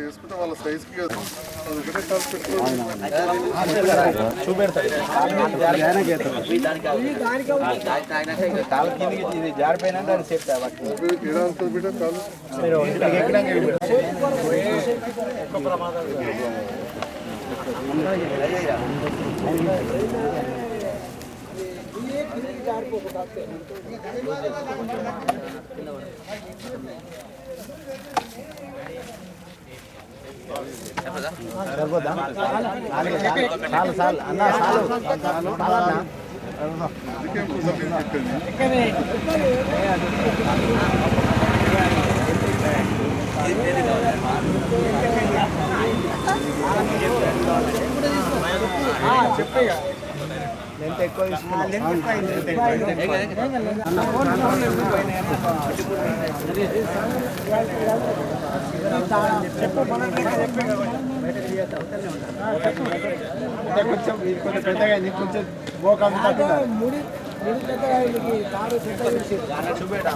వేసుకుంటే వాళ్ళ సైజ్కి ఒకటే కాలు పెట్టుకోవాలి. సరిపోద్దా? చాలు చాలు అన్న, చాలు చాలు. చెప్పే లెంత్ ఎక్కువ తీసుకున్నాం. కొంచెం కొంచెం పెద్దగా అయింది, కొంచెం మోకాలు ముడి పెద్దగా తాడు చూపెట్టా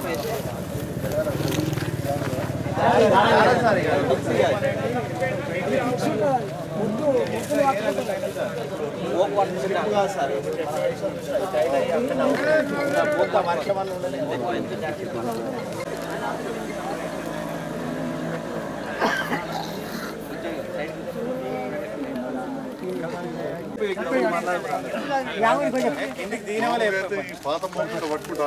పాత మూట పట్టుకుంటా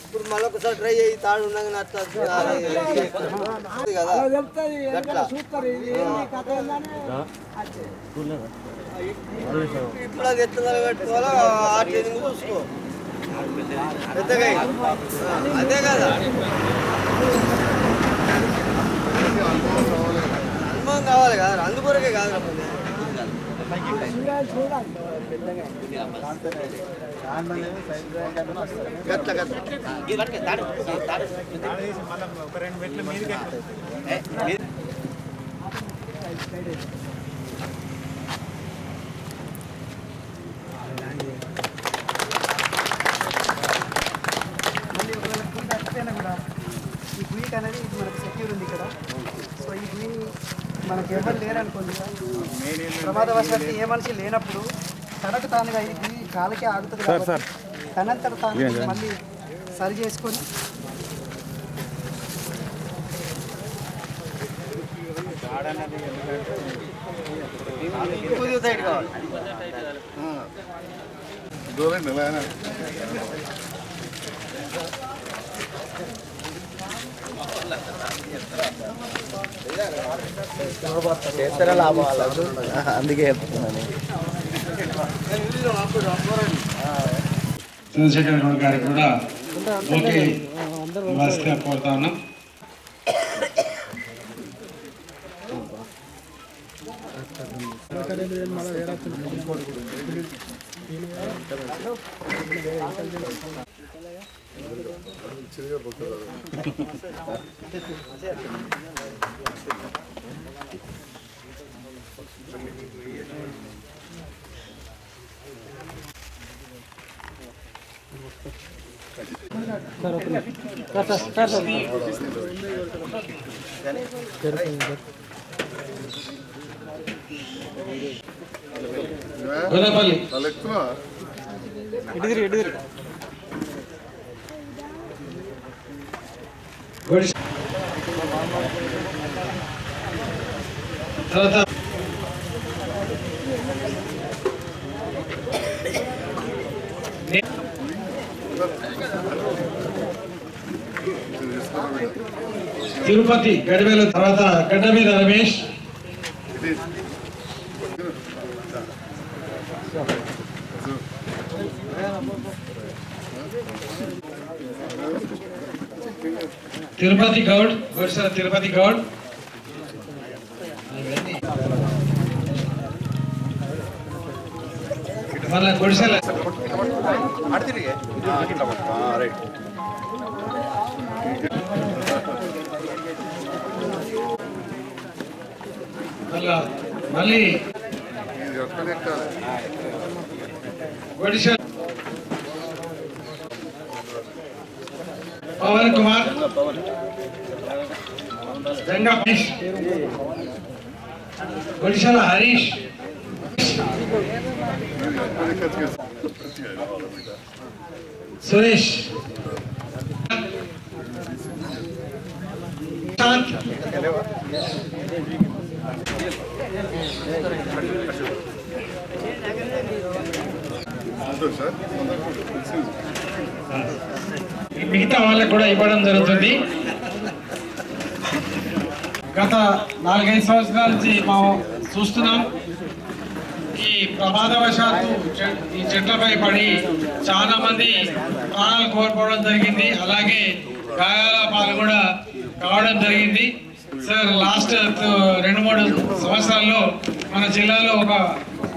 ఇప్పుడు మళ్ళొకసారి ట్రై చేయి. తాడు ఉండగానే అట్లా ఇప్పుడు అది ఎట్లా పెట్టుకోవాలో ఆ ట్రైనింగ్ చూసుకో. పెద్దగా అదే కదా అనుభవం కావాలి కదా, అందుకొరకే కాదు. గట్ల గట్ల ఒక 2 మెట్లు మీదకి ఈ గుయిట్ అనేది ఇది మనకు సెక్యూర్ ఉంది ఇక్కడ. సో ఈ గుయి మనకు ఎవరు లేరనుకోండి, ప్రమాదవశాత్తు ఏ మనిషి లేనప్పుడు తనకు తానుగా ఈ గుయి కాలకే ఆగుతుంది కాబట్టి తనంతట తాను మళ్ళీ సరి చేసుకొని దూరం నెల చేస్తారా లాభం అందుకే చెప్తున్నాను. చంద్రశేఖర్ గౌడ్ గారికి కూడా ఓకే ఇవ్వాల్సిందిగా కోరుతా ఉన్నాం. తిరుపతి గడివేల తర్వాత గడ్డ మీద రమేష్, తిరుపతి గౌడ్, గుడిసెల తిరుపతి గౌడ్, మళ్ళా గుడిసెల మళ్ళీ ఒడిశా పవన్ కుమార్ జంగా హరీష్ ఒడిశాల హరీష్ సురేష్ శాంత్ మిగతా వాళ్ళకు కూడా ఇవ్వడం జరుగుతుంది. గత 4-5 సంవత్సరాల నుంచి మనం చూస్తున్నాం. ఈ ప్రమాదవశాత్తు ఈ చెట్లపై పడి చాలా మంది ప్రాణాలు కోల్పోవడం జరిగింది. అలాగే గాయాల పాలు కూడా కావడం జరిగింది. సార్ లాస్ట్ 2-3 సంవత్సరాల్లో మన జిల్లాలో ఒక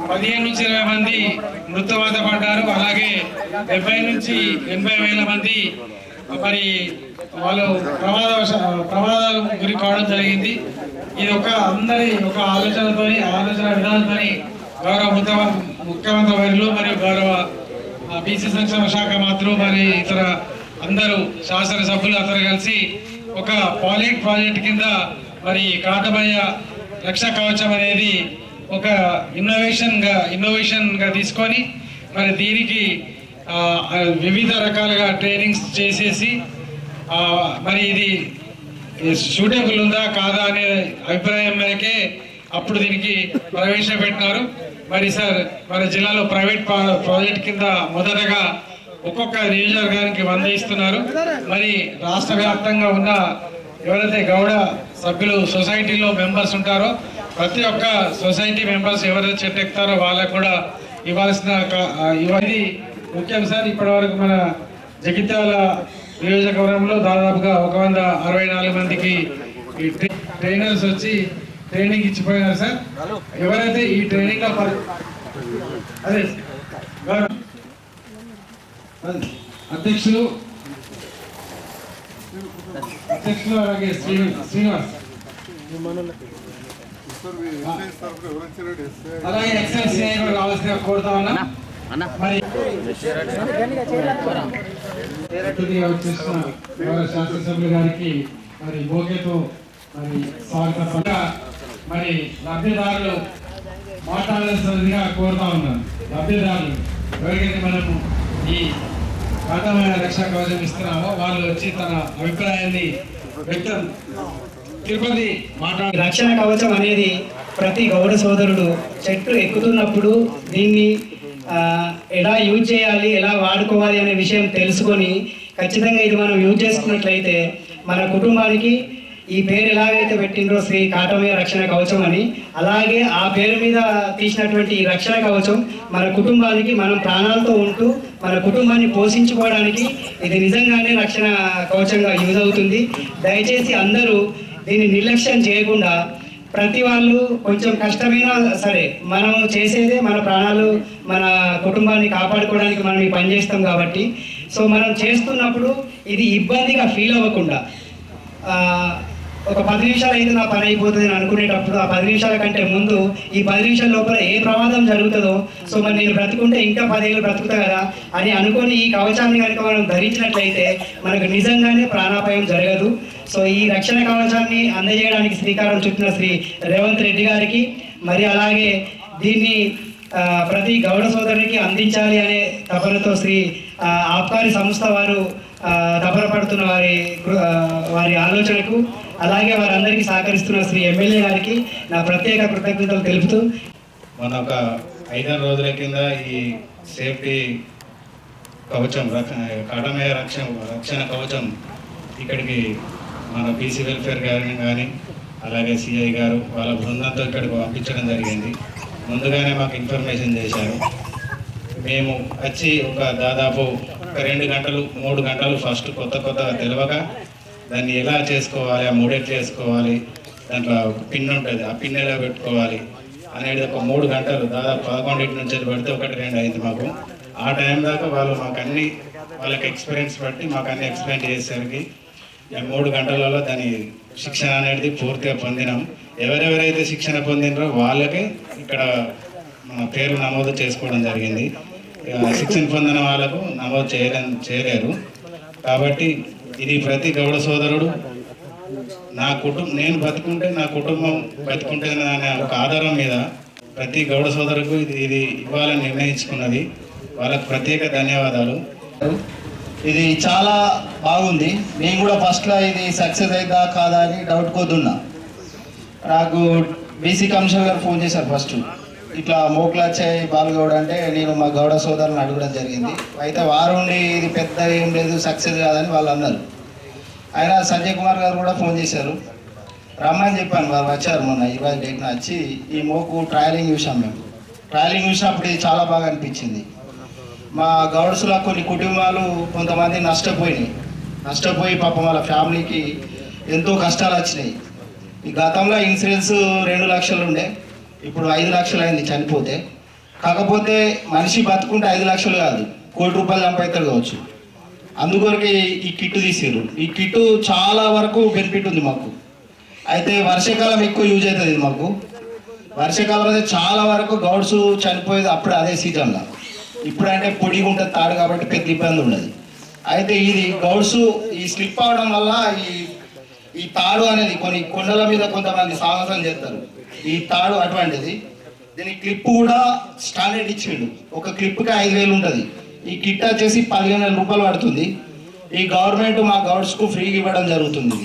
15 నుంచి 20 మంది మృత్యువాత పడ్డారు. అలాగే 70 నుంచి 80 వేల మంది మరి వాళ్ళు ప్రమాదాలు గురి కావడం జరిగింది. ఇది అందరి ఒక ఆలోచన విధానంతో గౌరవ ముఖ్యమంత్రి వర్యులు మరియు గౌరవ బీసీ సంక్షేమ శాఖ మంత్రులు మరి ఇతర అందరూ శాసనసభ్యులు అందరూ కలిసి ఒక పాలిట్ ప్రాజెక్ట్ కింద మరి కాటమయ్య రక్షా కవచం అనేది ఒక ఇన్నోవేషన్ గా తీసుకొని మరి దీనికి వివిధ రకాలుగా ట్రైనింగ్స్ చేసేసి మరి ఇది సూటబుల్ ఉందా కాదా అనే అభిప్రాయం మేరకే అప్పుడు దీనికి ప్రవేశపెట్టినారు. మరి సార్ మన జిల్లాలో ప్రైవేట్ ప్రాజెక్ట్ కింద మొదటగా ఒక్కొక్క నియోజకవర్గానికి 100 ఇస్తున్నారు. మరి రాష్ట్ర వ్యాప్తంగా ఉన్న ఎవరైతే గౌడ సభ్యులు సొసైటీలో మెంబర్స్ ఉంటారో ప్రతి ఒక్క సొసైటీ మెంబర్స్ ఎవరైతే చెట్టు ఎక్కుతారో వాళ్ళకు కూడా ఇవ్వాల్సిన ఇవన్నీ ముఖ్యం సార్. ఇప్పటి వరకు మన జగిత్యాల నియోజకవర్గంలో దాదాపుగా 164 మందికి ఈ ట్రైనర్స్ వచ్చి ట్రైనింగ్ ఇచ్చిపోయినారు సార్. ఎవరైతే ఈ ట్రైనింగ్ అదే అధ్యక్షులు అలాగే శ్రీనివాస్ అలాగే ఎక్సైజ్ రావాల్సిన కోరుతా ఉన్నా. మరి శాసనసభ్యుల గారికి మరి బోకేతో మరి స్వాగత మరి లబ్ధిదారులు మాట్లాడాల్సిందిగా కోరుతా ఉన్నాను. లబ్ధిదారులు ఎవరికైతే మనము ఈ కాటమయ్య రక్షా కవచం ఇస్తున్నామో వాళ్ళు వచ్చి తన అభిప్రాయాన్ని వ్యక్తం తిరుపతి రక్షణ కవచం అనేది ప్రతి గౌడ సోదరుడు చెట్టు ఎక్కుతున్నప్పుడు దీన్ని ఎలా యూజ్ చేయాలి, ఎలా వాడుకోవాలి అనే విషయం తెలుసుకొని ఖచ్చితంగా ఇది మనం యూజ్ చేసుకున్నట్లయితే మన కుటుంబానికి ఈ పేరు ఎలాగైతే పెట్టిండ్రో శ్రీ కాటమయ్య రక్షణ కవచం అని, అలాగే ఆ పేరు మీద తీసినటువంటి ఈ రక్షణ కవచం మన కుటుంబానికి మనం ప్రాణాలతో ఉంటూ మన కుటుంబాన్ని పోషించుకోవడానికి ఇది నిజంగానే రక్షణ కవచంగా యూజ్ అవుతుంది. దయచేసి అందరూ దీన్ని నిర్లక్ష్యం చేయకుండా ప్రతి వాళ్ళు కొంచెం కష్టమైనా సరే మనం చేసేదే మన ప్రాణాలు మన కుటుంబాన్ని కాపాడుకోవడానికి మనం ఈ పని చేస్తాం కాబట్టి సో మనం చేస్తున్నప్పుడు ఇది ఇబ్బందిగా ఫీల్ అవ్వకుండా ఒక 10 నిమిషాలు అయితే నా పని అయిపోతుంది అని అనుకునేటప్పుడు ఆ 10 నిమిషాల కంటే ముందు ఈ 10 నిమిషాల లోపల ఏ ప్రమాదం జరుగుతుందో సో మరి నేను బ్రతుకుంటే ఇంకా 10 ఏళ్ళు బ్రతుకుతా కదా అని అనుకొని ఈ కవచాన్ని కనుక మనం ధరించినట్లయితే మనకు నిజంగానే ప్రాణాపాయం జరగదు. సో ఈ రక్షణ కవచాన్ని అందజేయడానికి శ్రీకారం చుట్టిన శ్రీ రేవంత్ రెడ్డి గారికి మరి అలాగే దీన్ని ప్రతి గౌడ సోదరునికి అందించాలి అనే తపనతో శ్రీ ఆబ్కారీ సంస్థ వారు తపన పడుతున్న వారి ఆలోచనకు అలాగే వారందరికీ సహకరిస్తున్న శ్రీ ఎమ్మెల్యే గారికి నా ప్రత్యేక కృతజ్ఞతలు తెలుపుతూ మన ఒక 5 రోజుల కింద ఈ సేఫ్టీ కవచం కాటమయ్య రక్షణ కవచం ఇక్కడికి మన బీసీ వెల్ఫేర్ గారిని కానీ అలాగే సిఐ గారు వాళ్ళ బృందంతో ఇక్కడికి పంపించడం జరిగింది. ముందుగానే మాకు ఇన్ఫర్మేషన్ చేశారు. మేము వచ్చి ఒక దాదాపు 2 గంటలు 3 గంటలు ఫస్ట్ కొత్తగా తెలియగా దాన్ని ఎలా చేసుకోవాలి, ఆ మూడెట్లు చేసుకోవాలి, దాంట్లో పిన్ ఉంటుంది, ఆ పిన్ ఎలా పెట్టుకోవాలి అనేది ఒక 3 గంటలు దాదాపు 11 నుంచి పడితే 1-2 అయింది మాకు. ఆ టైం దాకా వాళ్ళు మాకు అన్ని వాళ్ళకి ఎక్స్పీరియన్స్ బట్టి మాకు అన్ని ఎక్స్ప్లెయిన్ చేసేసరికి 3 గంటలలో దాని శిక్షణ అనేది పూర్తిగా పొందినాం. ఎవరెవరైతే శిక్షణ పొందినారో వాళ్ళకే ఇక్కడ మన పేరు నమోదు చేసుకోవడం జరిగింది. శిక్షణ పొందిన వాళ్ళకు నమోదు చేయలేరు. కాబట్టి ఇది ప్రతి గౌడ సోదరుడు నేను బతుకుంటే నా కుటుంబం బతుకుంటే అనే ఒక ఆధారం మీద ప్రతి గౌడ సోదరుకు ఇది ఇవ్వాలని నిర్ణయించుకున్నది. వాళ్ళకు ప్రత్యేక ధన్యవాదాలు. ఇది చాలా బాగుంది. నేను కూడా ఫస్ట్లో ఇది సక్సెస్ అవుతుందా కాదా అని డౌట్ కొద్దున్నా. నాకు బీసీ కమిషనర్ గారు ఫోన్ చేశారు ఫస్ట్, ఇట్లా మోకులాచాయ్ బాలగౌడ్ అంటే నేను మా గౌడ సోదరులను అడగడం జరిగింది. అయితే వారు ఉండి ఇది పెద్ద ఏం లేదు సక్సెస్ కాదని వాళ్ళు అన్నారు. ఆయన సంజయ్ కుమార్ గారు కూడా ఫోన్ చేశారు, రమ్మని చెప్పాను. వారు వచ్చారు మొన్న 20 డేట్న వచ్చి ఈ మోకు ట్రయలింగ్ చూసాం. మేము ట్రయలింగ్ చూసినప్పుడు ఇది చాలా బాగా అనిపించింది. మా గౌడ్స్లో కొన్ని కుటుంబాలు కొంతమంది నష్టపోయి పాపం వాళ్ళ ఫ్యామిలీకి ఎంతో కష్టాలు వచ్చినాయి. ఈ గతంలో ఇన్సూరెన్స్ 2 లక్షలు ఉండే, ఇప్పుడు 5 లక్షలు అయింది చనిపోతే. కాకపోతే మనిషి బతుకుంటే 5 లక్షలు కాదు, 1 కోటి రూపాయలు సంపాదిస్తాడు కావచ్చు. అందుకొరకు ఈ కిట్టు తీసారు. ఈ కిట్టు చాలా వరకు బెనిఫిట్ ఉంది మాకు. అయితే వర్షాకాలం ఎక్కువ యూజ్ అవుతుంది మాకు. వర్షాకాలం అయితే చాలా వరకు గౌడ్స్ చనిపోయేది అప్పుడు అదే సీజన్లో. ఇప్పుడంటే పొడిగా ఉంటుంది తాడు కాబట్టి పెద్ద ఇబ్బంది ఉండదు. అయితే ఇది గౌడ్స్ ఈ స్లిప్ అవడం వల్ల ఈ తాడు అనేది కొన్ని కొండల మీద కొంతమంది సాహసం చేస్తారు. ఈ తాడు అటువంటిది. దీని క్లిప్ కూడా స్టాండర్డ్ ఇచ్చిండు. ఒక క్లిప్కి 5,000 ఉంటుంది. ఈ కిట్ వచ్చేసి 15,000 రూపాయలు పడుతుంది. ఈ గవర్నమెంట్ మా గౌడ్స్కు ఫ్రీగా ఇవ్వడం జరుగుతుంది.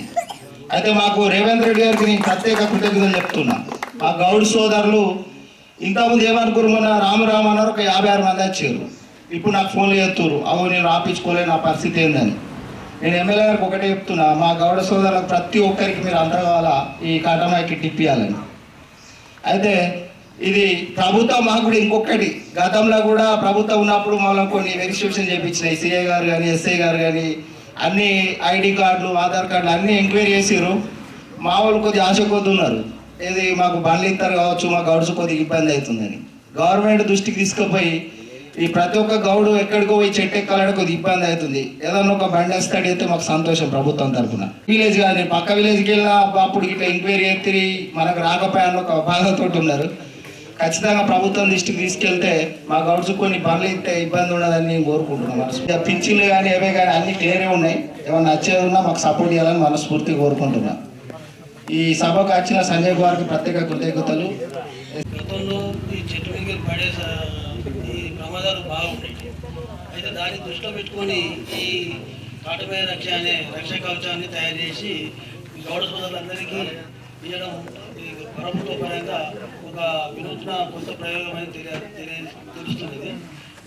అయితే మాకు రేవంత్ రెడ్డి గారికి నేను ప్రత్యేక కృతజ్ఞతలు చెప్తున్నా. మా గౌడ్ సోదరులు ఇంతకుముందు ఏమనుకున్నారు, మొన్న రామరామ అన్నారు, ఒక 56 మంది వచ్చారు. ఇప్పుడు నాకు ఫోన్లు చేస్తున్నారు, అవు నేను రాపించుకోలే, నా పరిస్థితి ఏందని. నేను ఎమ్మెల్యే గారికి ఒకటే చెప్తున్నా, మా గౌడ సోదరులకు ప్రతి ఒక్కరికి మీరు అంతగాల ఈ కటమాయికి టిప్పియాలని. అయితే ఇది ప్రభుత్వం మాకు కూడా ఇంకొకటి, గతంలో కూడా ప్రభుత్వం ఉన్నప్పుడు మమ్మల్ని కొన్ని వెరిఫికేషన్ చేయించినాయి. సిఐ గారు కానీ ఎస్ఐ గారు కానీ అన్ని ఐడి కార్డులు ఆధార్ కార్డులు అన్నీ ఎంక్వైరీ చేసారు. మా వాళ్ళు కొద్దిగా ఆశ కొద్ది ఉన్నారు, ఇది మాకు బండ్లు ఇస్తారు కావచ్చు, మా గౌడ్స్ కొద్దిగా ఇబ్బంది అవుతుందని. గవర్నమెంట్ దృష్టికి తీసుకుపోయి ఈ ప్రతి ఒక్క గౌడు ఎక్కడికో పోయి చెట్టు ఎక్కాలంటే కొద్దిగా ఇబ్బంది అవుతుంది. ఏదన్నా ఒక బండి వేస్తాడు అయితే మాకు సంతోషం ప్రభుత్వం తరఫున. విలేజ్ కానీ పక్క విలేజ్కి వెళ్ళినా అప్పుడు ఇట్లా ఎంక్వైరీ ఎత్తి మనకు రాకపోయాను ఒక బాధతో ఉన్నారు. ఖచ్చితంగా ప్రభుత్వం దృష్టికి తీసుకెళ్తే మా గౌడ్స్ కొన్ని బండ్లు ఇస్తే ఇబ్బంది ఉండదని నేను కోరుకుంటున్నాను. పింఛన్లు కానీ ఏవే కానీ అన్ని క్లియరే ఉన్నాయి. ఏమన్నా వచ్చేది ఉన్నా మాకు సపోర్ట్ చేయాలని మనస్ఫూర్తిగా కోరుకుంటున్నాను. ఈ సభకు వచ్చిన సంజయ్ కుమార్కి ప్రత్యేక కృతజ్ఞతలు. గతంలో ఈ చెట్టు మీద పడే ఈ ప్రమాదాలు బాగుంటాయి. అయితే దాన్ని దృష్టిలో పెట్టుకొని ఈ కాటమయ రక్ష అనే రక్షా కవచాన్ని తయారు చేసి గౌడ సోదరులందరికీ ఇవ్వడం ప్రభుత్వ పరంగా ఒక వినూత్న కొత్త ప్రయోగం అని తెలుస్తున్నది.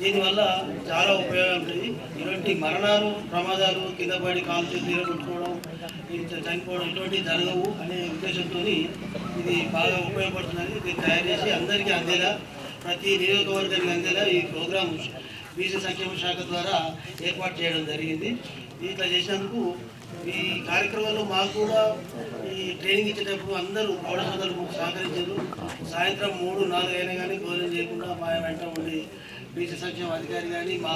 దీనివల్ల చాలా ఉపయోగాలు ఉంటాయి. ఇటువంటి మరణాలు ప్రమాదాలు కింద పడి కాలు చేసి నిలబెట్టుకోవడం చనిపోవడం ఇటువంటివి జరగవు అనే ఉద్దేశంతో ఇది బాగా ఉపయోగపడుతున్నది. దీన్ని తయారు చేసి అందరికీ అందేలా, ప్రతి నియోజకవర్గానికి అందేలా ఈ ప్రోగ్రాం బీసీ సంక్షేమ శాఖ ద్వారా ఏర్పాటు చేయడం జరిగింది. ఇట్లా చేసినందుకు ఈ కార్యక్రమంలో మాకు కూడా ఈ ట్రైనింగ్ ఇచ్చేటప్పుడు అందరూ గౌడ సోదరులు సహకరించారు. సాయంత్రం 3-4 అయినా కానీ భోజనం చేయకుండా మా వెంట ఉండి బీసీ సంక్షేమ అధికారి కానీ మా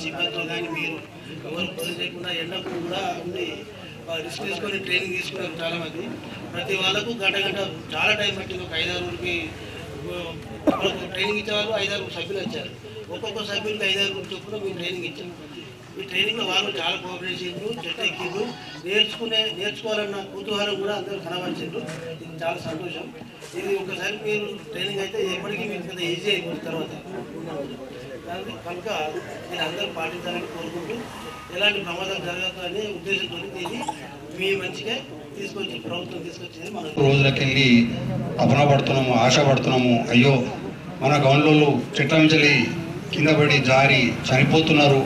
సిబ్బందితో కానీ మీరు ఎవరు భోజనం చేయకుండా ఎండకు కూడా ఉండి రిస్క్ తీసుకొని ట్రైనింగ్ తీసుకున్నారు చాలామంది. ప్రతి వాళ్ళకు గంట చాలా టైం పట్టింది. ఒక 5-6కి ట్రైనింగ్ ఇచ్చేవాళ్ళు 5-6 సభ్యులు వచ్చారు. ఒక్కొక్క సభ్యులకి 5-6 చొప్పున మేము ట్రైనింగ్ ఇచ్చాము. ఈ ట్రైనింగ్లో వాళ్ళు చాలా కోఆపరేట్ చేసిండ్రు, చెట్టు ఎక్కిండ్రు, నేర్చుకోవాలన్న కుతూహలం కూడా అందరూ కనబరిచిండ్రు. ఇది చాలా సంతోషం. ఇది ఒకసారి మీరు ట్రైనింగ్ అయితే ఎప్పటికీ మీకు పెద్ద ఈజీ అయిపోయిన తర్వాత కనుక దీన్ని అందరూ పాటించాలని కోరుకుంటూ ఎలాంటి ప్రమాదాలు జరగదు అనే ఉద్దేశంతో దీన్ని మీ మంచిగా తీసుకొచ్చి ప్రభుత్వం తీసుకొచ్చింది. మనం రోజులకెళ్ళి అపనపడుతున్నాము, ఆశపడుతున్నాము, అయ్యో మన గౌన్లలో చెట్ల నుంచి కింద పడి జారి చనిపోతున్నారు,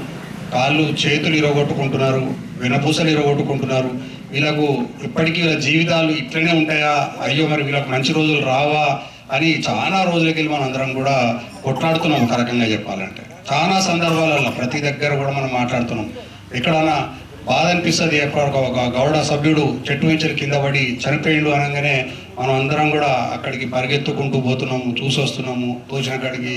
కాళ్ళు చేతులు ఇరగొట్టుకుంటున్నారు, వెనపూసలు ఇరగొట్టుకుంటున్నారు. వీళ్ళకు ఇప్పటికీ వీళ్ళ జీవితాలు ఇట్లనే ఉంటాయా, అయ్యో మరి వీళ్ళకి మంచి రోజులు రావా అని చాలా రోజులకెళ్ళి మనం అందరం కూడా కొట్లాడుతున్నాం. ఒక రకంగా చెప్పాలంటే చాలా సందర్భాలలో ప్రతి దగ్గర కూడా మనం మాట్లాడుతున్నాం. ఎక్కడన్నా బాధ అనిపిస్తుంది. ఒక గౌడ సభ్యుడు చెట్టు వెంచలు కింద పడి చనిపోయిండు అనగానే మనం అందరం కూడా అక్కడికి పరిగెత్తుకుంటూ పోతున్నాము, చూసి వస్తున్నాము, తోచిన కాడికి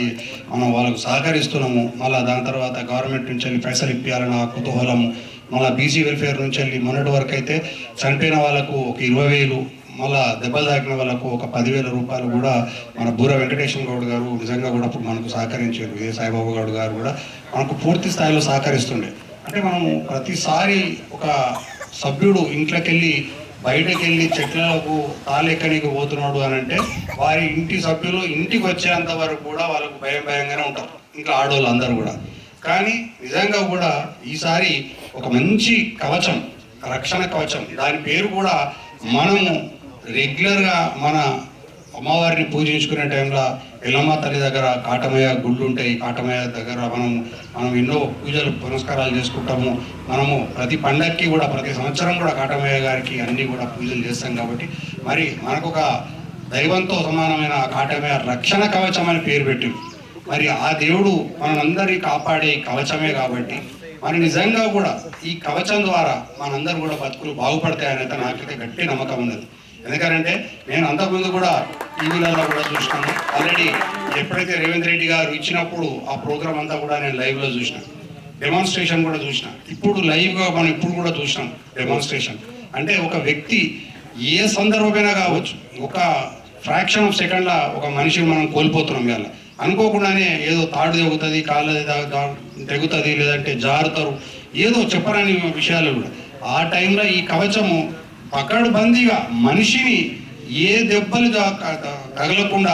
మనం వాళ్ళకు సహకరిస్తున్నాము. మళ్ళీ దాని తర్వాత గవర్నమెంట్ నుంచి వెళ్ళి పైసలు ఇప్పించాలని ఆ కుతూహలము. మళ్ళీ బీసీ వెల్ఫేర్ నుంచి వెళ్ళి మొన్నటి వరకు అయితే చనిపోయిన వాళ్ళకు ఒక 20,000 మళ్ళా దెబ్బలు తాకిన వాళ్ళకు ఒక 10,000 రూపాయలు కూడా మన బూర వెంకటేశ్వర గౌడ్ గారు నిజంగా కూడా మనకు సహకరించారు. విజయ సాయిబాబు గౌడ్ గారు కూడా మనకు పూర్తి స్థాయిలో సహకరిస్తుండే. అంటే మనము ప్రతిసారి ఒక సభ్యుడు ఇంట్లోకి వెళ్ళి బయటకు వెళ్ళి చెట్లకు తాళెక్కనికి పోతున్నాడు అని అంటే వారి ఇంటి సభ్యులు ఇంటికి వచ్చేంత వరకు కూడా వాళ్ళకు భయంగానే ఉంటారు, ఇంకా ఆడవాళ్ళు అందరూ కూడా. కానీ నిజంగా కూడా ఈసారి ఒక మంచి కవచం, రక్షణ కవచం, దాని పేరు కూడా మనము రెగ్యులర్గా మన అమ్మవారిని పూజించుకునే టైంలో ఎల్లమ్మ తల్లి దగ్గర కాటమయ్య గుళ్ళు ఉంటాయి. కాటమయ్య దగ్గర మనం ఎన్నో పూజలు పునస్కారాలు చేసుకుంటాము. మనము ప్రతి పండక్కి కూడా ప్రతి సంవత్సరం కూడా కాటమయ్య గారికి అన్నీ కూడా పూజలు చేస్తాం. కాబట్టి మరి మనకు ఒక దైవంతో సమానమైన కాటమయ్య రక్షణ కవచం అని పేరు పెట్టి, మరి ఆ దేవుడు మనందరినీ కాపాడే కవచమే. కాబట్టి మరి నిజంగా కూడా ఈ కవచం ద్వారా మనందరూ కూడా బతుకులు బాగుపడతాయనేది నాకైతే గట్టి నమ్మకం ఉన్నది. ఎందుకంటే నేను అంతకుముందు కూడా టీవీలలో కూడా చూసినాను. ఆల్రెడీ ఎప్పుడైతే రేవంత్ రెడ్డి గారు ఇచ్చినప్పుడు ఆ ప్రోగ్రామ్ అంతా కూడా నేను లైవ్లో చూసినాను, డెమాన్స్ట్రేషన్ కూడా చూసినా. ఇప్పుడు లైవ్గా మనం ఇప్పుడు కూడా చూసినాం డెమాన్స్ట్రేషన్. అంటే ఒక వ్యక్తి ఏ సందర్భమైనా కావచ్చు, ఒక ఫ్రాక్షన్ ఆఫ్ సెకండ్లో ఒక మనిషిని మనం కోల్పోతున్నాం. ఇవాళ అనుకోకుండానే ఏదో తాడు తెగుతుంది, కాళ్ళ తెగుతుంది, లేదంటే జారుతారు, ఏదో చెప్పరాని విషయాలు కూడా. ఆ టైంలో ఈ కవచము పకడ్బందీగా మనిషిని ఏ దెబ్బలు తగలకుండా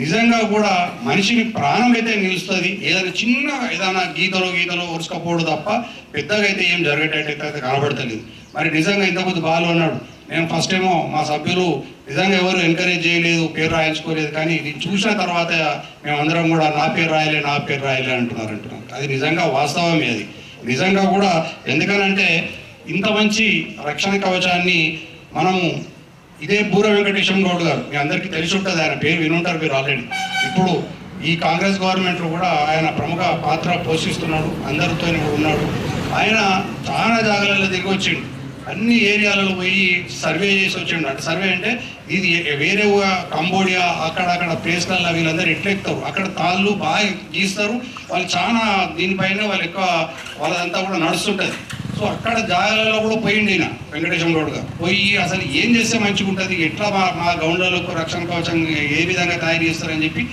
నిజంగా కూడా మనిషిని ప్రాణం అయితే నిలుస్తుంది. ఏదైనా గీతలో ఉరుసుకపోవడం తప్ప పెద్దగా అయితే ఏం జరిగేటట్టయితే కనబడతలేదు. మరి నిజంగా ఇంతకుముందు బాలు అన్నాడు, నేను ఫస్ట్ ఏమో మా సభ్యులు నిజంగా ఎవరు ఎంకరేజ్ చేయలేదు, పేరు రాయించుకోలేదు. కానీ ఇది చూసిన తర్వాత మేమందరం కూడా నా పేరు రాయలే అంటున్నారు. అది నిజంగా వాస్తవమే. అది నిజంగా కూడా ఎందుకనంటే ఇంత మంచి రక్షణ కవచాన్ని మనము ఇదే బూర వెంకటేశ్వర గౌడ్ గారు, మీ అందరికీ తెలిసి ఉంటుంది, ఆయన పేరు వినుంటారు మీరు ఆల్రెడీ. ఇప్పుడు ఈ కాంగ్రెస్ గవర్నమెంట్లో కూడా ఆయన ప్రముఖ పాత్ర పోషిస్తున్నాడు, అందరితో ఉన్నాడు. ఆయన చాలా జాగాలలో దిగి వచ్చిండు, అన్ని ఏరియాలలో పోయి సర్వే చేసి వచ్చిండు. అంటే సర్వే అంటే ఇది వేరే కంబోడియా అక్కడక్కడ ప్లేస్లలో వీళ్ళందరూ ఎట్లెక్కుతారు, అక్కడ తాళ్ళు బాగా గీస్తారు వాళ్ళు. చాలా దీనిపైన వాళ్ళు ఎక్కువ వాళ్ళదంతా కూడా నడుస్తుంటుంది. సో అక్కడ జాగాలలో కూడా పోయింది ఈయన వెంకటేశ్వర గౌడ్ గారు. పోయి అసలు ఏం చేస్తే మంచిగా ఉంటుంది, ఎట్లా మా గౌండ్లకు రక్షణ కవచం ఏ విధంగా తయారు చేస్తారని చెప్పి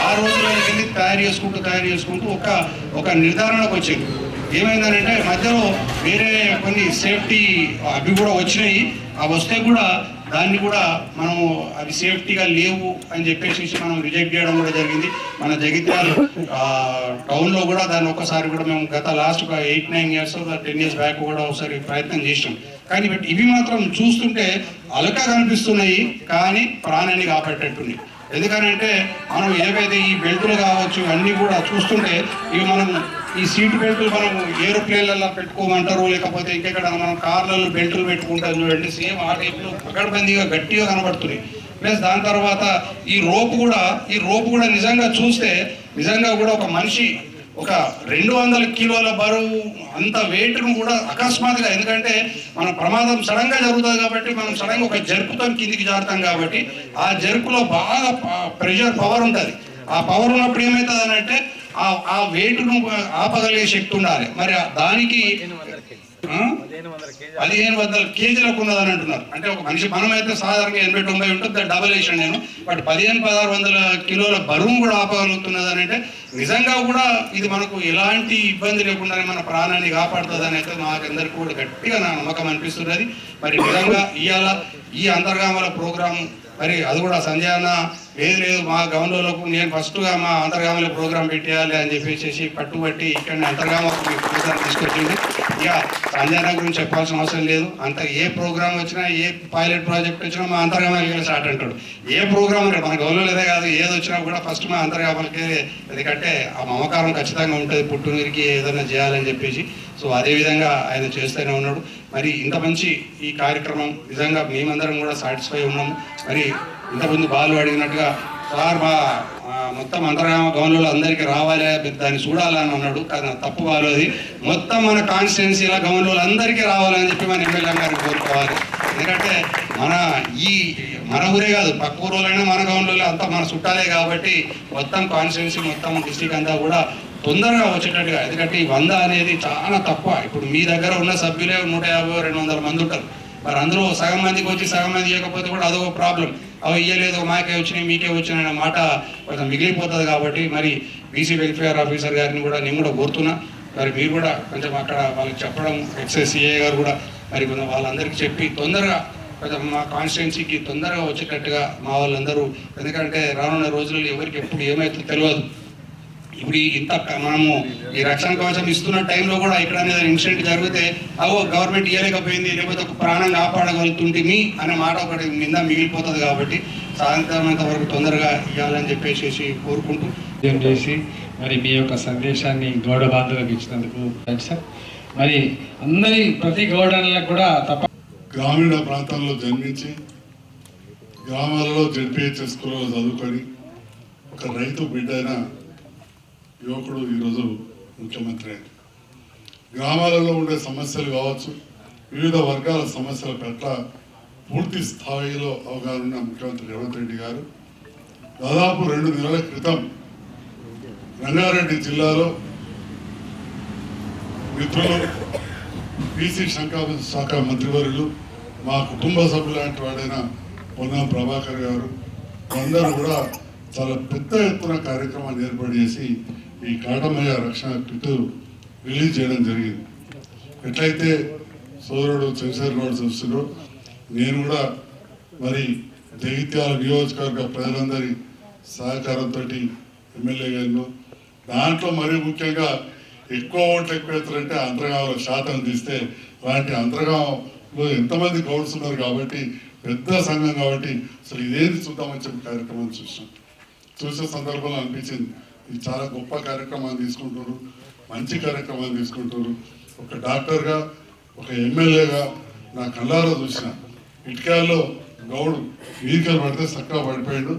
ఆ రోజులకి వెళ్ళి తయారు చేసుకుంటూ ఒక నిర్ధారణకు వచ్చింది. ఏమైందనంటే మధ్యలో వేరే కొన్ని సేఫ్టీ అవి కూడా వచ్చినాయి. అవి వస్తే కూడా దాన్ని కూడా మనము అవి సేఫ్టీగా లేవు అని చెప్పేసి మనం రిజెక్ట్ చేయడం కూడా జరిగింది. మన జగిత్యాల టౌన్లో కూడా దాన్ని ఒక్కసారి కూడా మేము గత లాస్ట్ ఒక 8-9 years 10 years బ్యాక్ కూడా ఒకసారి ప్రయత్నం చేసినాం. కానీ ఇవి మాత్రం చూస్తుంటే అలకా కనిపిస్తున్నాయి, కానీ ప్రాణాన్ని కాపాడేటట్టున్నాయి. ఎందుకనంటే మనం ఏవైతే ఈ బెల్టులు కావచ్చు అన్నీ కూడా చూస్తుంటే ఇవి మనం ఈ సీట్ బెల్టులు మనం ఏరోప్లేన్లలో పెట్టుకోమంటారు, లేకపోతే ఇంకెక్కడ మనం కార్లలో బెల్టులు పెట్టుకుంటాం చూడండి, సేమ్ ఆ టైప్లో పకడ్బందీగా గట్టిగా కనబడుతున్నాయి. ప్లస్ దాని తర్వాత ఈ రోపు కూడా నిజంగా చూస్తే నిజంగా కూడా ఒక మనిషి ఒక 200 కిలోల బరువు అంత వెయిట్ను కూడా అకస్మాత్తుగా, ఎందుకంటే మన ప్రమాదం సడన్గా జరుగుతుంది కాబట్టి మనం సడన్గా ఒక జరుపుతో కిందికి జారుతాం కాబట్టి ఆ జరుపులో బాగా ప్రెషర్ పవర్ ఉంటుంది. ఆ పవర్ ఉన్నప్పుడు ఏమవుతుంది అని అంటే ఆ వెయిట్ను ఆపగలిగే శక్తి ఉండాలి. మరి దానికి 1500 కేజీలకు ఉన్నదని అంటున్నారు. అంటే ఒక మనిషి మనం అయితే సాధారణంగా 80-90 ఉంటుంది, దాన్ని డబల్ వేసాను నేను. బట్ 1500-1600 కిలోల బరువు కూడా ఆపగలుగుతున్నదని అంటే నిజంగా కూడా ఇది మనకు ఎలాంటి ఇబ్బంది లేకుండానే మన ప్రాణాన్ని కాపాడుతుందని అయితే మాకందరికీ కూడా గట్టిగా నా నమ్మకం అనిపిస్తున్నది. మరి నిజంగా ఇవాళ ఈ అంతర్గామల ప్రోగ్రాము మరి అది కూడా సంజయ్ అన్న లేదు మా గవర్నర్లకు నేను ఫస్ట్గా మా అంతర్గామల ప్రోగ్రాం పెట్టేయాలి అని చెప్పేసి పట్టుబట్టి ఇక్కడ అంతర్గామకు ప్రోగ్రాం తీసుకొచ్చింది. ఇక సంజయ్ అన్న గురించి చెప్పాల్సిన అవసరం లేదు. అంత ఏ ప్రోగ్రామ్ వచ్చినా ఏ పైలట్ ప్రాజెక్ట్ వచ్చినా మా అంతర్గామలకి స్టార్ట్ అంటాడు. ఏ ప్రోగ్రామ్ అంటే మన గవర్నర్లదే కాదు, ఏది వచ్చినా కూడా ఫస్ట్ మా అంతర్గామలకే, ఎందుకంటే ఆ మమకారం ఖచ్చితంగా ఉంటుంది పుట్టునీరికి ఏదైనా చేయాలని చెప్పేసి. సో అదేవిధంగా ఆయన చేస్తూనే ఉన్నాడు. మరి ఇంత మంచి ఈ కార్యక్రమం నిజంగా మేమందరం కూడా సాటిస్ఫై ఉన్నాము. మరి ఇంతకుముందు బాలు అడిగినట్టుగా సార్ మా మొత్తం అంతర్గామ గవర్నర్లు అందరికీ రావాలి, దాన్ని చూడాలని అన్నాడు. కానీ తప్పు బాలు, అది మొత్తం మన కాన్స్టిట్యున్సీలో గవర్నర్లు అందరికీ రావాలని చెప్పి మన ఎమ్మెల్యే గారిని కోరుకోవాలి. ఎందుకంటే మన ఊరే కాదు, పక్క ఊరులైనా మన గవర్నర్లు అంతా మన చుట్టాలే కాబట్టి మొత్తం కాన్స్టిట్యున్సీ మొత్తం డిస్ట్రిక్ట్ అంతా కూడా తొందరగా వచ్చేటట్టుగా. ఎందుకంటే ఈ 100 అనేది చాలా తక్కువ. ఇప్పుడు మీ దగ్గర ఉన్న సభ్యులే 150-200 మంది ఉంటారు. మరి అందులో సగం మందికి వచ్చి సగం మంది ఇవ్వకపోతే కూడా అదొక ప్రాబ్లం. అవి ఇవ్వలేదు మాకే వచ్చినాయి మీకే వచ్చినాయి అనే మాట కొంచెం మిగిలిపోతుంది. కాబట్టి మరి బీసీ వెల్ఫేర్ ఆఫీసర్ గారిని కూడా నేను కూడా కోరుతున్నా, మరి మీరు కూడా కొంచెం అక్కడ వాళ్ళకి చెప్పడం, ఎక్సైజ్ సిఏ గారు కూడా మరి కొంచెం వాళ్ళందరికీ చెప్పి తొందరగా కొంచెం మా కాన్స్టిట్యున్సీకి తొందరగా వచ్చేటట్టుగా మా వాళ్ళందరూ, ఎందుకంటే రానున్న రోజుల్లో ఎవరికి ఎప్పుడు ఏమవుతుందో తెలియదు. ఇప్పుడు ఇంత మనము ఈ రక్షణ కవచం ఇస్తున్న టైంలో కూడా ఇక్కడ అనేది ఇన్సిడెంట్ జరిగితే అవో గవర్నమెంట్ ఇవ్వలేకపోయింది, లేకపోతే ఒక ప్రాణం కాపాడగలుగుతుంటిమి అనే మాట ఒకటి నింద మిగిలిపోతుంది. కాబట్టి సాయంత్రమైనంత వరకు తొందరగా ఇవ్వాలని చెప్పేసి కోరుకుంటూ చేసి మరి మీ యొక్క సందేశాన్ని గౌడ బాంధవులకు ఇచ్చినందుకు సార్. మరి అందరి ప్రతి గౌడలకు కూడా తప్ప గ్రామీణ ప్రాంతాల్లో జన్మించి గ్రామాలలో జడ్పీహెచ్ఎస్ స్కూల్లో చదువుకొని ఒక రైతు బిడ్డ అయిన యువకుడు ఈరోజు ముఖ్యమంత్రి అయింది. గ్రామాలలో ఉండే సమస్యలు కావచ్చు, వివిధ వర్గాల సమస్యల పట్ల పూర్తి స్థాయిలో అవగాహన ఉన్న ముఖ్యమంత్రి రేవంత్ రెడ్డి గారు దాదాపు 2 నెలల క్రితం రంగారెడ్డి జిల్లాలో మిత్రులు బీసీ శాఖ మంత్రివర్యులు మా కుటుంబ సభ్యులాంటి వాడైన పొన్నం ప్రభాకర్ గారు అందరూ కూడా చాలా పెద్ద ఎత్తున కార్యక్రమాన్ని ఏర్పాటు చేసి ఈ కాటమయ్య రక్షణ కిట్ రిలీజ్ చేయడం జరిగింది. ఎట్లయితే సోదరుడు చంద్రశేఖర్ గౌడ్ చూస్తున్నారో నేను కూడా మరి జగిత్యాల నియోజకవర్గ ప్రజలందరి సహకారంతో ఎమ్మెల్యే గారిను దాంట్లో మరీ ముఖ్యంగా ఎక్కువ ఓట్లు ఎక్కువ ఎత్తారంటే అంతర్గాంలో శాతం తీస్తే అలాంటి అంతర్గాంలో ఎంతమంది గౌడ్స్ ఉన్నారు కాబట్టి పెద్ద సంఘం కాబట్టి అసలు ఇదేంటి చూద్దామని చెప్పి కార్యక్రమాన్ని చూసే సందర్భంలో అనిపించింది ఇది చాలా గొప్ప కార్యక్రమాన్ని తీసుకుంటున్నారు, మంచి కార్యక్రమాన్ని తీసుకుంటున్నారు. ఒక డాక్టర్గా ఒక ఎమ్మెల్యేగా నా కళ్ళారా చూసిన ఇటుకాల్లో గౌడు వీరికలు పడితే చక్కగా పడిపోయాడు,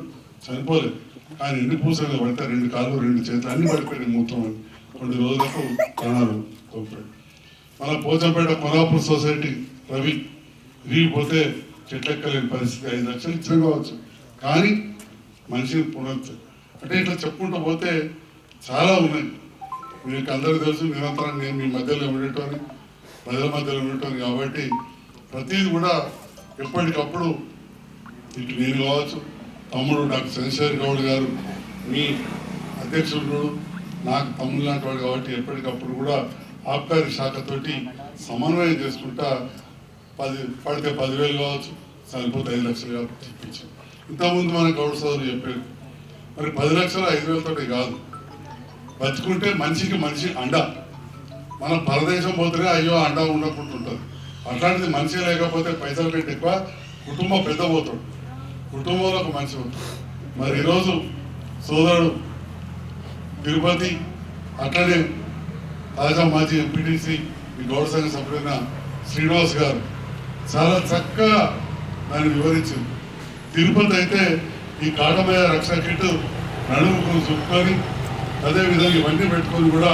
చనిపోలేదు. కానీ ఎన్ని పూసలు పడితే 2 కాళ్ళు 2 చేతులు అన్ని పడిపోయాడు మూత్రం అని కొన్ని రోజులకు ప్రాణాలు కోల్పోయాడు. మన పోచంపేట కొల్లాపూర్ సొసైటీ రవి విరిగిపోతే చెట్లెక్కలేని పరిస్థితి 5 లక్షలు ఇచ్చిన కావచ్చు, కానీ మనిషిని పునరుద్ధి అంటే ఇట్లా చెప్పుకుంటూ పోతే చాలా ఉన్నాయి. మీకు అందరికీ తెలుసు నిరంతరం నేను మీ మధ్యలో ఉండేటోని ప్రజల మధ్యలో ఉండేటోని కాబట్టి ప్రతిదీ కూడా ఎప్పటికప్పుడు ఇటు నేను కావచ్చు, తమ్ముడు డాక్టర్ చంద్రశేఖర్ గౌడ్ గారు మీ అధ్యక్షుడు నాకు తమ్ముడు లాంటి వాడు కాబట్టి ఎప్పటికప్పుడు కూడా ఆబ్కారీ శాఖతోటి సమన్వయం చేసుకుంటా పడితే 10,000 కావచ్చు, సరిపోతే 5 లక్షలు కాబట్టి చెప్పించాం. ఇంతకుముందు మన గౌడ్ సోదరు చెప్పారు మరి 10 లక్షలు 5,000 తోటి కాదు, బతుకుంటే మనిషికి మనిషి అండ. మన పరదేశం పోతే అయ్యో అండ ఉండకుండా ఉంటుంది. అట్లాంటిది మనిషి లేకపోతే పైసలు పెట్టి ఎక్కువ కుటుంబం పెద్ద పోతాడు, కుటుంబంలో ఒక మనిషి పోతాడు. మరి ఈరోజు సోదరుడు తిరుపతి అట్లనే తాజా మాజీ ఎంపీటీసీ ఈ గౌడ సంఘ సభ్యుడైన శ్రీనివాస్ గారు చాలా చక్కగా దాన్ని వివరించింది. తిరుపతి అయితే ఈ కాటమయ్య రక్షణ కిట్ నడుముకు చుట్టుకొని అదేవిధంగా ఇవన్నీ పెట్టుకొని కూడా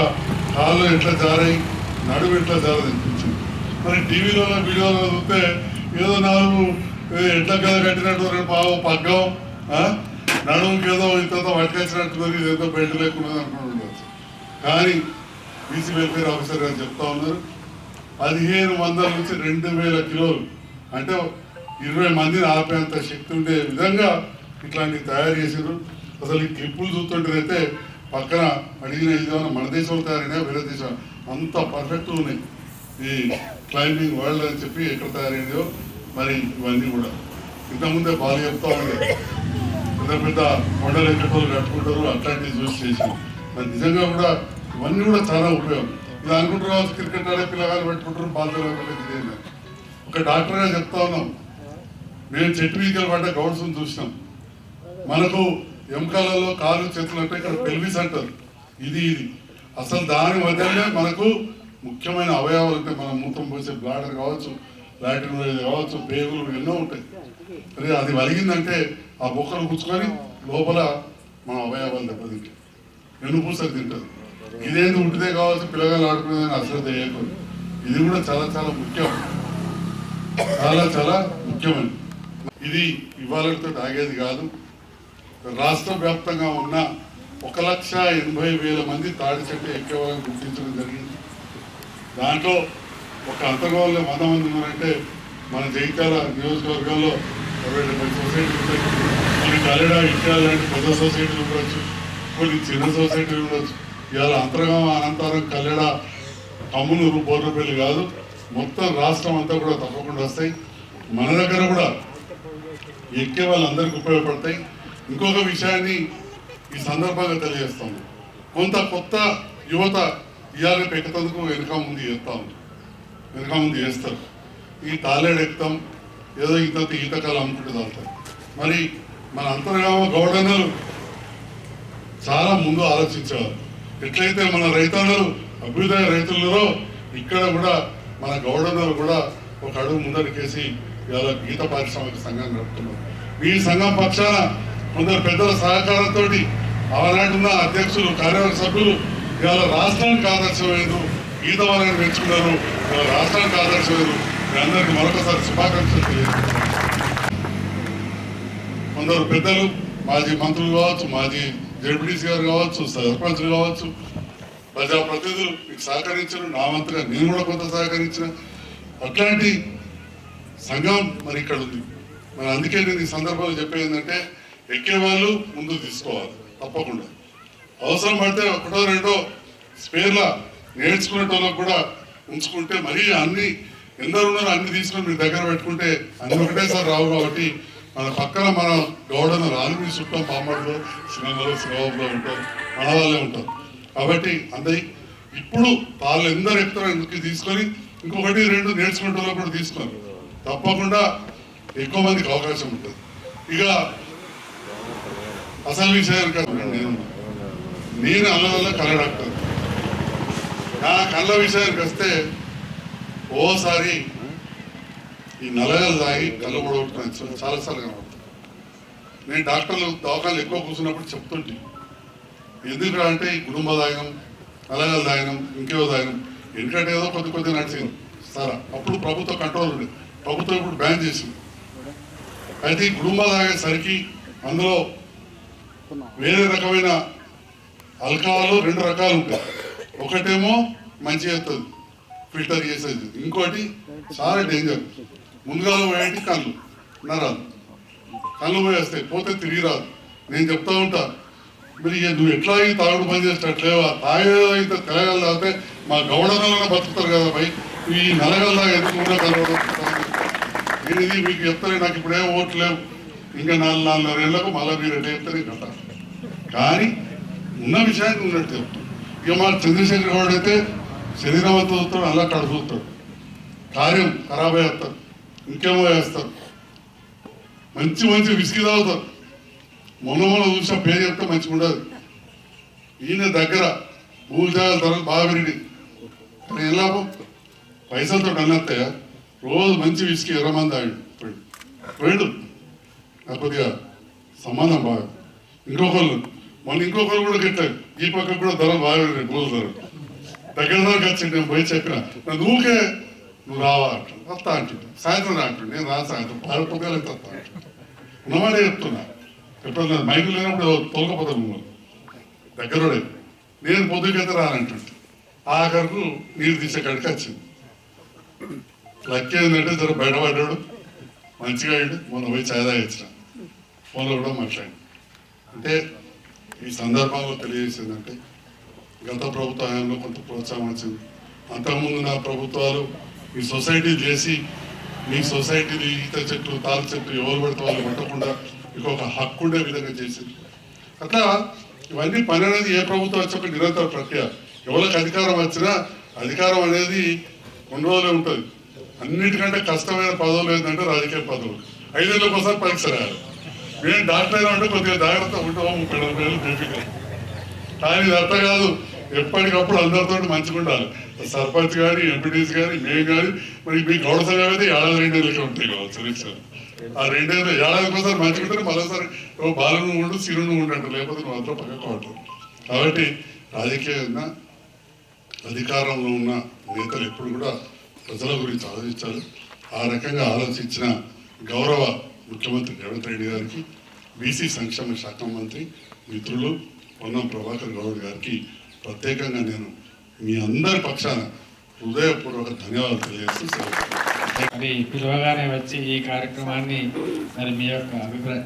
కాళ్ళు ఎట్లా జారాయి నడుము ఎట్లా జారది అనిపించింది. మరి టీవీలో వీడియోలో చూస్తే ఏదో 4 ఎట్లా కదా కట్టినట్టు 2 పావు పగ్గం నడుముకి ఏదో ఇంత పట్టుకొచ్చినట్టున్నది ఏదో బెల్ట్ లేకున్నది అనుకుంటుండవచ్చు. కానీ బీసీ వెల్ఫేర్ ఆఫీసర్ గారు చెప్తా ఉన్నారు 1500 నుంచి 2000 కిలోలు అంటే 20 మందిని ఆపేంత శక్తి ఉండే విధంగా ఇట్లాంటివి తయారు చేసారు. అసలు ఈ క్లిప్పులు చూస్తుంటేనైతే పక్కన అడిగిన ఇదేమన్నా మన దేశంలో తయారైనా వేరే దేశం అంత పర్ఫెక్ట్ ఉన్నాయి. ఈ క్లైంబింగ్ వరల్డ్ అని చెప్పి ఎక్కడ తయారైందో మరి ఇవన్నీ కూడా ఇంతకుముందే బాగా చెప్తా ఉండే పెద్ద పెద్ద కొండలు ఎక్కటోళ్ళు కట్టుకుంటారు అట్లాంటివి చూసి చేసి మరి నిజంగా కూడా ఇవన్నీ కూడా చాలా ఉపయోగం. ఇది అనుకుంటున్నారు క్రికెట్ ఆడే పిల్లగాలు పెట్టుకుంటారు బాధ్యత. ఒక డాక్టర్గా చెప్తా ఉన్నాం, మేము చెట్టు వీకలు పడ్డ గౌడ్స్ని చూసినాం. మనకు ఎముకలలో కాళ్ళు చేతులు అంటే ఇక్కడ పెల్విస్ అంటారు, ఇది అసలు దాని మధ్యనే మనకు ముఖ్యమైన అవయవాలు ఉంటాయి. మనం మూత్రం పోసే బ్లాడర్ కావచ్చు, లాటిన్ కావచ్చు, పేగులు ఎన్నో ఉంటాయి. అదే అది వలిగిందంటే ఆ బొక్కలు పుచ్చుకొని లోపల మన అవయవాలు దెబ్బతింటాయి, వెన్నుపూసకు తింటుంది. ఇదేంటి ఉంటిదే కావచ్చు పిల్లగాలు ఆడుకునేదని అసలు తెలియకూడదు. ఇది కూడా చాలా చాలా ముఖ్యం, చాలా చాలా ముఖ్యమైనది. ఇది ఇవాళతో ఆగేది కాదు. రాష్ట్ర వ్యాప్తంగా ఉన్న 1,80,000 మంది తాడి చెట్టు ఎక్కేవాళ్ళని గుర్తించడం జరిగింది. దాంట్లో ఒక అంతర్గోళంలో 100 మంది ఉన్నారంటే మన జైత్యాల నియోజకవర్గంలో 60-70 సొసైటీలు ఉంటాయి. కొన్ని కల్లెడ ఇట్యాల లాంటి పెద్ద సొసైటీలు ఉండొచ్చు, కొన్ని చిన్న సొసైటీలు ఉండొచ్చు. ఇవాళ అంతర్గామ అనంతరం కల్లెడ కమ్మునూరు బోర్నపల్లి కాదు, మొత్తం రాష్ట్రం అంతా కూడా తప్పకుండా వస్తాయి. మన దగ్గర కూడా ఎక్కే వాళ్ళందరికీ ఉపయోగపడతాయి. ఇంకొక విషయాన్ని ఈ సందర్భంగా తెలియజేస్తాము. కొంత కొత్త యువత ఇవాళ పెక్కతందుకు వెనక ముందు చేస్తారు. ఈ తాళేడు ఎక్కుతాం, ఏదో ఇంత ఈతకాలు అమ్ముకుంటే తాగుతారు. మరి మన అంతర్గామ గౌడన్నలు చాలా ముందు ఆలోచించేవారు. ఎట్లయితే మన రైతన్నలు అభ్యుదయ రైతులలో ఇక్కడ కూడా మన గౌడన్నలు కూడా ఒక అడుగు ముందరికేసి ఇవాళ గీత పారిశ్రామిక సంఘం నడుపుతున్నారు. ఈ సంఘం పక్షాన కొందరు పెద్దల సహకారంతో ఆనాడున్న అధ్యక్షులు, కార్యవర్గ సభ్యులు ఇవాళ రాష్ట్రానికి ఆదర్శమైంది. గీత వారిని పెంచుకున్నారు, ఇవాళ రాష్ట్రానికి ఆదర్శమైంది. మీ అందరికీ మరొకసారి శుభాకాంక్షలు తెలియజేస్తున్నారు. కొందరు పెద్దలు, మాజీ మంత్రులు కావచ్చు, మాజీ జడ్పీటీసీ గారు కావచ్చు, సర్పంచులు కావచ్చు, ప్రజాప్రతినిధులు మీకు సహకరించారు. నా వంతుగా నేను కూడా కొంత సహకరించిన అట్లాంటి సంఘం మరి ఇక్కడ ఉంది. మరి అందుకే నేను ఈ సందర్భంలో చెప్పేది ఏంటంటే, ఎక్కేవాళ్ళు ముందు తీసుకోవాలి తప్పకుండా. అవసరం పడితే ఒకటో రెండో స్పేర్ల నేర్చుకునేటోళ్ళకు కూడా ఉంచుకుంటే, మరీ అన్ని ఎందరు ఉన్నారో అన్ని తీసుకొని మీరు దగ్గర పెట్టుకుంటే అన్ని ఒకటేసారి రావు. కాబట్టి మన పక్కన మన గౌడన రాని చుట్టాం, పామడులో, సింగంలో, సింగబాబులో ఉంటాం, మన వాళ్ళే ఉంటాం. కాబట్టి అందరి ఇప్పుడు వాళ్ళు ఎందరు ఎక్కుతారో ఎందుకు తీసుకొని ఇంకొకటి రెండు నేర్చుకునే కూడా తీసుకొని తప్పకుండా ఎక్కువ మందికి అవకాశం ఉంటుంది. ఇక అసలు విషయానికి నేను అల్లవల్ల కళ్ళ డాక్టర్. నా కళ్ళ విషయానికి వస్తే ఓసారి ఈ నలగలు తాగి కళ్ళు పొడగొట్టుకుని చాలాసార్లు కనబడుతుంది. నేను డాక్టర్లు దవాఖాలు ఎక్కువ కూర్చున్నప్పుడు చెప్తుంటే, ఎందుకు అంటే ఈ కుటుంబ దాయనం, నలగలు దాయనం, ఇంకేవో దాయనం ఎందుకంటే ఏదో కొద్ది నడిచింది సారా. అప్పుడు ప్రభుత్వ కంట్రోల్ ఉండేది, ప్రభుత్వం ఇప్పుడు బ్యాన్ చేసింది. అయితే ఈ కుటుంబ తాగేసరికి అందులో వేరే రకమైన ఆల్కహాల్ 2 రకాలు ఉంటాయి. ఒకటేమో మంచి చేస్తుంది, ఫిల్టర్ చేసేది. ఇంకోటి చాలా డేంజర్. ముందుగా పోయేటి కళ్ళు, నరాలు. కళ్ళు పోయేస్తాయి, పోతే తిరిగి రాదు. నేను చెప్తా ఉంటా, మరి నువ్వు ఎట్లా ఈ తాగుడు బంద్ చేసేటట్లేవా? తాగేదైతే తెలగలు తాగితే మా గౌడనలోనే బతుకుతారు కదా భయ్, ఈ నలగల్లా ఎందుకు కూడా కలవడం. నేను ఇది మీకు చెప్తాను, నాకు ఇప్పుడే ఓట్లు లేవు, ఇంకా 4 ఏళ్లకు మళ్ళీ మీరు ఎట్లా చెప్తారు కదా. కానీ ఉన్న విషయాన్ని ఉన్నట్టు చెప్తాను. ఇక మా చంద్రశేఖర్ గౌడ్ అయితే శరీరం చూస్తాడు, అలా కడుపుతాడు, కార్యం ఖరాబ్ అయ్యేస్తారు, ఇంకేమో వేస్తారు. మంచి విసిగి తాగుతారు. మొన్న చూసిన పేరు చెప్తే మంచిగా ఉండదు. ఈయన దగ్గర భూమి జాగాల ధరలు బాగా పెరిగినాయి. కానీ ఏం లాభం? పైసలతో అన్నత్తయ్యా. రోజు మంచి విసికి 20 మంది ఆడు నాకు కొద్దిగా సంబంధం బాగా. ఇంకొకరు కూడా కట్టారు. ఈ పక్కకు కూడా ధరలు బాగా పెరిగినాయి, గోల్ ధరలు. దగ్గర వచ్చింది. నేను పోయి చెప్పిన, నువ్వుకే నువ్వు రావా అంట, వస్తా అంటుంటే సాయంత్రం రా అంటుండే. నేను రా సాయంత్రం 12 అయితే వస్తా అంట. ఉన్నవాడే చెప్తున్నా. ఎప్పుడు మైకులు లేనప్పుడు తొలకపోతాను నువ్వు దగ్గరుడే. నేను పొద్దుకైతే రానంటుంటే ఆఖరకు నీరు తీసే కాడికి వచ్చింది. లక్ ఏంటంటే జర బయటపడ్డాడు, మంచిగా అయ్యాడు. మొన్న పోయి చాయ్ తాగిచ్చిన, ఫోన్లో కూడా మాట్లాడి. అంటే ఈ సందర్భంలో తెలియజేసిందంటే, గత ప్రభుత్వంలో కొంత ప్రోత్సాహం వచ్చింది. అంతకుముందు నా ప్రభుత్వాలు ఈ సొసైటీ చేసి మీ సొసైటీని ఈత చెట్లు, తాళ చెట్లు ఎవరు పడితే వాళ్ళు పట్టకుండా మీకు ఒక హక్కు ఉండే విధంగా చేసింది. అట్లా ఇవన్నీ పని అనేది ఏ ప్రభుత్వం వచ్చి ఒక నిరంతర ప్రక్రియ. ఎవరికి అధికారం వచ్చినా అధికారం అనేది కొన్ని రోజులే ఉంటుంది. అన్నిటికంటే కష్టమైన పదవులు ఏంటంటే రాజకీయ పదవులు. 5 ఏళ్ళకి ఒకసారి పరీక్ష రాయాలి. మేము డాక్టర్ అయినా ఉంటే కొద్దిగా జాగ్రత్త ఉంటాము, 30-40 ఏళ్ళు బేబీగా. కానీ ఇది అర్థం కాదు. ఎప్పటికప్పుడు అందరితో మంచిగా ఉండాలి. సర్పంచ్ కానీ, ఎంపీటీసీ కానీ, మేము కానీ. మరి మీ గౌడ సంఘం అయితే 2 ఏళ్ళకే ఉంటాయి కావచ్చు ఎలక్షన్. ఆ 2 ఏళ్ళు ఏడాదికి ఒకసారి మంచిగా ఉంటే మరోసారి బాలను ఉండు, సీరును ఉండంటారు, లేకపోతే నువ్వు అందరూ పక్కకు ఉంటారు. కాబట్టి రాజకీయంగా అధికారంలో ఉన్న నేతలు ఎప్పుడు కూడా ప్రజల గురించి ఆలోచించాలి. ఆ రకంగా ఆలోచించిన గౌరవ ముఖ్యమంత్రి రేవంత్ రెడ్డి గారికి, బీసీ సంక్షేమ శాఖ మంత్రి మిత్రులు పొన్నం ప్రభాకర్ గౌడ్ గారికి ప్రత్యేకంగా నేను మీ అందరి పక్షాన హృదయపూర్వక ధన్యవాదాలు తెలియజేస్తూ సెలవు. మరి పిలవగానే వచ్చి ఈ కార్యక్రమాన్ని మరి మీ యొక్క అభిప్రాయం